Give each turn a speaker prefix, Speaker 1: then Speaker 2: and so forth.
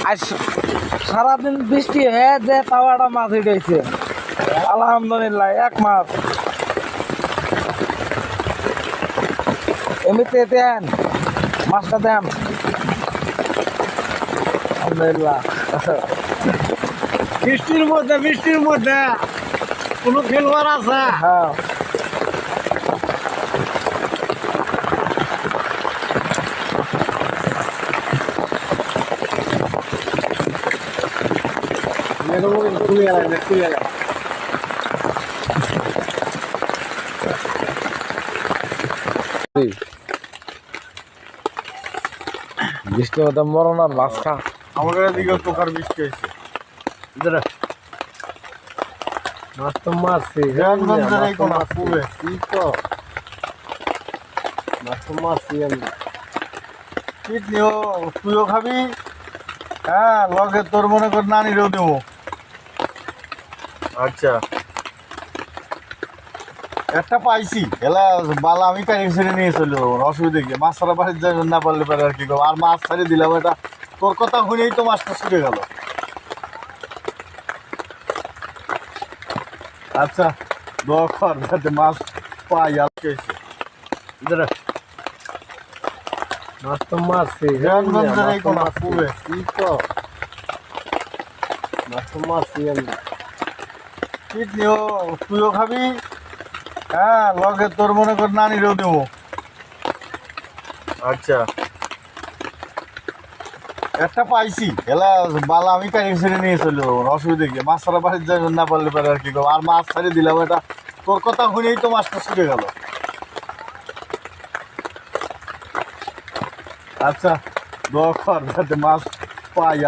Speaker 1: আজ সারাদিন বৃষ্টি হয়ে যে তাওয়াটা মাছ উঠেছে আলহামদুলিল্লাহ। এক মাছ এমনিতে দেন, মাছটা দেন আলহামদুলিল্লাহ।
Speaker 2: বৃষ্টির মধ্যে কোনো খেলোয়াড় আছে?
Speaker 1: হ্যাঁ বৃষ্টির মধ্যে মরণার মাছ খা।
Speaker 2: আমাদের এদিকে প্রকার বৃষ্টি হয়েছে।
Speaker 1: মাছ তো মারছি
Speaker 2: তুইও খাবি? হ্যাঁ, লগে তোর মনে কর নানিরও দেবো। আচ্ছা, একটা পাইছি এলা বালা, আমি কারি ছেড়ে নিয়ে চলে যাবো, অসুবিধা কি? মাছ ছাড়া বাড়ির যাবেন না পারলে পারে আর কি করবো। আর মাছ ছাড়ে দিলাম, এটা তোর কথা শুনেই তো মাছটা ছুটে গেল। আচ্ছা, দোয়া কর যাতে মাছ পাই। আর
Speaker 1: মাছ তো মারছি
Speaker 2: তুইও খাবি? হ্যাঁ, লগে তোর মনে কর নানিরও দেবো। আচ্ছা, একটা পাইছি এলা বালা, আমি কারি ছেড়ে নিয়ে চলে যাবো, অসুবিধা কি? মাছ ছাড়া বাড়ির যাবেন না পারলে পারে আর কি করবো। আর মাছ ছাড়ে দিলাম, এটা তোর কথা শুনেই তো মাছটা ছুটে গেল। আচ্ছা, দোয়া কর যাতে মাছ পাই।